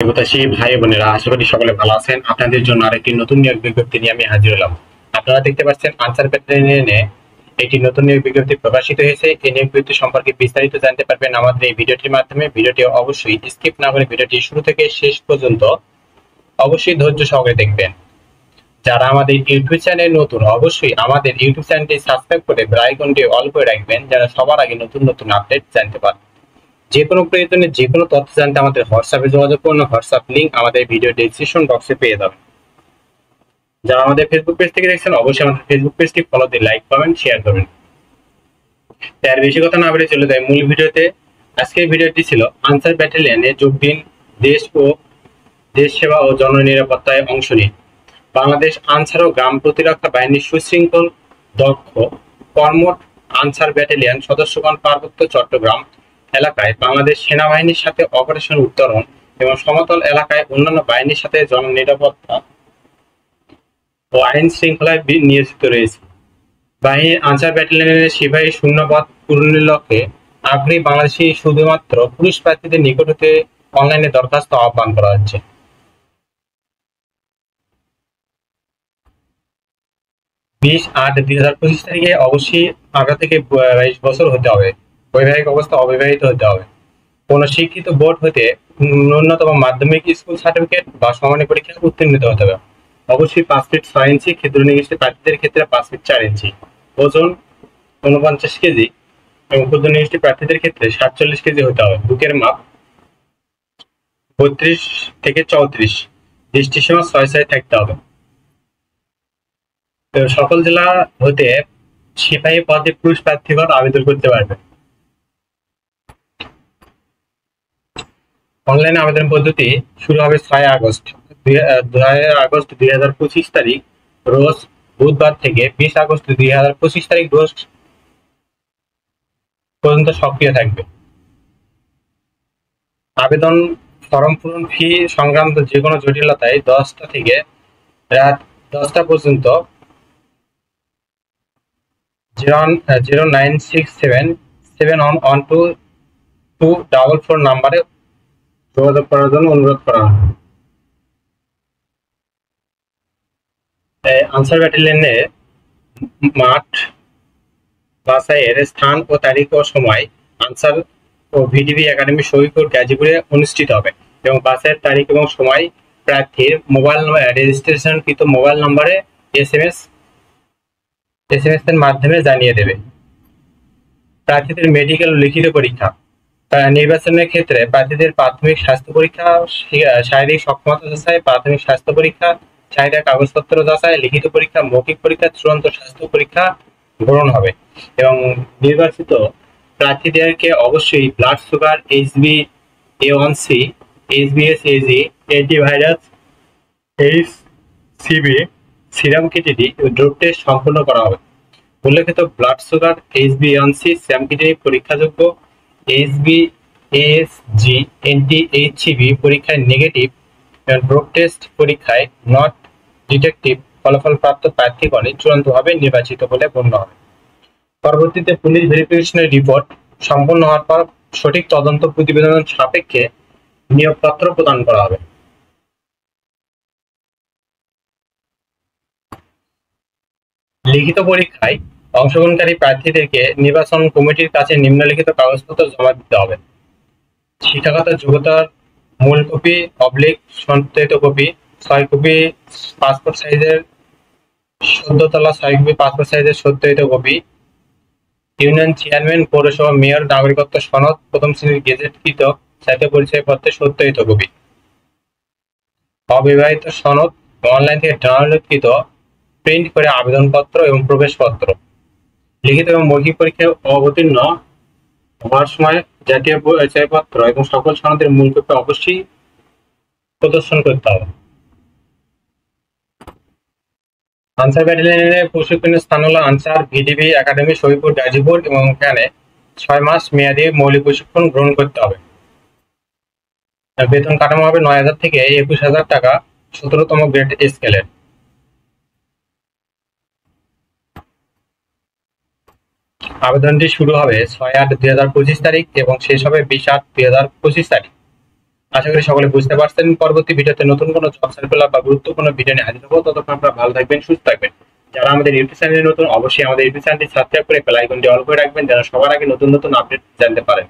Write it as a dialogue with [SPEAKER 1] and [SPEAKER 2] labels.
[SPEAKER 1] প্রত্যাশী ভাই বোনেরা, আশা করি সকলে ভালো আছেন। আপনাদের জন্য আরেকটি নতুন নিয়োগ বিজ্ঞপ্তি নিয়ে আমি হাজির হলাম। আপনারা দেখতে পাচ্ছেন আনসার ব্যাটালিয়নে একটি নতুন নিয়োগ বিজ্ঞপ্তি প্রকাশিত হয়েছে। এই নিয়োগ বিজ্ঞপ্তি সম্পর্কে বিস্তারিত জানতে পারবেন আমাদের এই ভিডিওটির মাধ্যমে। ভিডিওটি অবশ্যই স্কিপ না করে ভিডিওটি শুরু থেকে শেষ পর্যন্ত অবশ্যই ধৈর্য সহকারে দেখবেন। যারা আমাদের ইউটিউব চ্যানেল নতুন, অবশ্যই আমাদের ইউটিউব চ্যানেলটি সাবস্ক্রাইব করে বেল আইকনটি অল করে রাখবেন, যারা সবার আগে নতুন নতুন আপডেট জানতে পারেন। যে কোনো প্রয়োজনে যে কোনো তথ্য জানতে আমাদের হোয়াটসঅ্যাপে যোগাযোগ করুন। হোয়াটসঅ্যাপ লিংক আমাদের ভিডিও ডেসক্রিপশন বক্সে পেয়ে যাবেন। যারা আমাদের ফেসবুক পেজ থেকে দেখছেন, অবশ্যই আমাদের ফেসবুক পেজটি ফলো দিয়ে লাইক কমেন্ট শেয়ার করবেন। তার বেশি কথা না বলে চলে যায় মূল ভিডিওতে। আজকের ভিডিওটি ছিল আনসার ব্যাটালিয়নে যোগ দিন, দেশ সেবা ও জননিরাপত্তায় অংশ নিন। বাংলাদেশ আনসার ও গ্রাম প্রতিরক্ষা বাহিনীর সুশৃঙ্খল দক্ষ কর্মঠ আনসার ব্যাটালিয়ন সদস্যগণ পার্বত্য চট্টগ্রাম এলাকায় বাংলাদেশ সেনাবাহিনীর সাথে অপারেশন উত্তরণ এবং সমতল এলাকায় অন্যান্য বাহিনীর সাথে জননিরাপত্তা ও আইন শৃঙ্খলায় নিয়োজিত রয়েছে। বাহিনীর আনসার ব্যাটালিয়নের সিপাহী শূন্যপদ পূরণের লক্ষ্যে আগ্রহী বাংলাদেশি শুধুমাত্র পুরুষ প্রার্থীদের নিকট হতে অনলাইনে দরখাস্ত আহ্বান করা হচ্ছে। 20/8/2025 তারিখে অবশ্যই 18 থেকে 22 বছর হতে হবে। বৈবাহিক অবস্থা অবিবাহিত হতে হবে। কোন শিক্ষিত বোর্ড হতে ন্যূনতম মাধ্যমিক স্কুল সার্টিফিকেট বা সমানী পরীক্ষায় উত্তীর্ণ হতে হবে। অবশ্যই 5 ফিট 6 ইঞ্চি, ক্ষুদ্র নিগোষ্ঠী প্রার্থীদের ক্ষেত্রে 5 ফিট 4 ইঞ্চি, ওজন 49 কেজি এবং ক্ষুদ্র নিগোষ্ঠী প্রার্থীদের ক্ষেত্রে 47 কেজি হতে হবে। বুকের মাপ 32 থেকে 34, দৃষ্টিসীমা 6/6 থাকতে হবে। তো সকল জেলা হতে সিপাহী পদে পুরুষ প্রার্থীগণ আবেদন করতে পারবে। অনলাইন আবেদন পদ্ধতি শুরু হবে 6 আগস্ট 2025 তারিখ রোজ বুধবার থেকে 20 আগস্ট 2025 তারিখ রোজ পর্যন্ত সক্রিয় থাকবে। আবেদন ফরম পূরণ ফি সংক্রান্ত যে কোনো জটিলতায় 10টা থেকে রাত 10টা পর্যন্ত 09677711244 নাম্বারে যোগাযোগ করার জন্য অনুরোধ করা হয়। আনসার ব্যাটালিয়নে মাঠ বাছাইয়ের স্থান ও তারিখ ও সময় আনসার ও ভিডিবি একাডেমি শহীদপুর গাজীপুরে অনুষ্ঠিত হবে এবং বাছাইয়ের তারিখ এবং সময় প্রার্থীর মোবাইল রেজিস্ট্রেশনকৃত মোবাইল নম্বরে এসএমএস এর মাধ্যমে জানিয়ে দেবে। প্রার্থীদের মেডিকেল লিখিত পরীক্ষা। নির্বাচনের ক্ষেত্রে প্রার্থীদের প্রাথমিক স্বাস্থ্য পরীক্ষা, শারীরিক সক্ষমতা যাচাই, প্রাথমিক স্বাস্থ্য পরীক্ষা, চাহিদা কাগজপত্র যাচাই, লিখিত পরীক্ষা, মৌখিক পরীক্ষা, চূড়ান্ত স্বাস্থ্য পরীক্ষা গ্রহণ হবে এবং নির্বাচিত প্রার্থীদেরকে অবশ্যই blood sugar, HbA1c, HbS-AG, antivirus, HCV, serum কিটিডি ড্রপ টেস্ট সম্পন্ন করা হবে। উল্লেখিত ব্লাড সুগার, HbA1c, সিরাম কিটিডি পরীক্ষাযোগ্য, HbASG, HCV পরীক্ষায় নেগেটিভ, ড্রপ টেস্ট পরীক্ষায় নট ডিটেক্টিভ ফলাফল প্রাপ্ত প্রার্থীগণই চূড়ান্তভাবে নির্বাচিত বলে গণ্য হবে। পরবর্তীতে পুলিশ ভেরিফিকেশনের রিপোর্ট সম্পন্ন হওয়ার পর সঠিক তদন্ত প্রতিবেদন সাপেক্ষে নিয়োগপত্র প্রদান করা হবে। লিখিত পরীক্ষায় অংশগ্রহণকারী প্রার্থীদেরকে নির্বাচন কমিটির কাছে নিম্নলিখিত কাগজপত্র জমা দিতে হবে: শিক্ষাগত যোগ্যতার মূল কপি সত্যায়িত কপি, 6 কপি পাসপোর্ট সাইজের সদ্য তোলা 6 কপি পাসপোর্ট সাইজের সত্যায়িত কপি, ইউনিয়ন চেয়ারম্যান, পৌরসভা মেয়র নাগরিকত্ব সনদ, প্রথম শ্রেণীর গেজেটকৃত জাতীয় পরিচয়পত্রের সত্যায়িত কপি, অবিবাহিত সনদ, অনলাইন থেকে ডাউনলোডকৃত প্রিন্ট করে আবেদনপত্র এবং প্রবেশপত্র। লিখিত এবং মৌখিক পরীক্ষায় অবতীর্ণ হওয়ার সময় জাতীয় পরিচয়পত্র এবং সকল সনদের মূল কপি অবশ্যই প্রদর্শন করতে হবে। আনসার ব্যাটালিয়নের প্রশিক্ষণের স্থান হলো answer VDB academy Shahidpur Gazipur এবং এখানে 6 মাস মেয়াদী মৌলিক প্রশিক্ষণ গ্রহণ করতে হবে। বেতন কাঠামো হবে 9,000 থেকে 21,000 টাকা 17তম গ্রেড স্কেলের। আবেদনটি শুরু হবে 6/8/2025 তারিখ এবং শেষ হবে 20/8/2025 তারিখ। আশা করি সকলে বুঝতে পারছেন। পরবর্তী ভিডিওতে নতুন কোনো জব সার্কুলার বা গুরুত্বপূর্ণ ভিডিও নিয়ে হাজির হবো। ততক্ষণ আপনারা ভালো থাকবেন, সুস্থ থাকবেন। যারা আমাদের ইউটিউব চ্যানেলে নতুন, অবশ্যই আমাদের ইউটিউব চ্যানেলটি সাবস্ক্রাইব করে বেল আইকনটি অল করে রাখবেন, যেন সবার আগে নতুন নতুন আপডেট জানতে পারেন।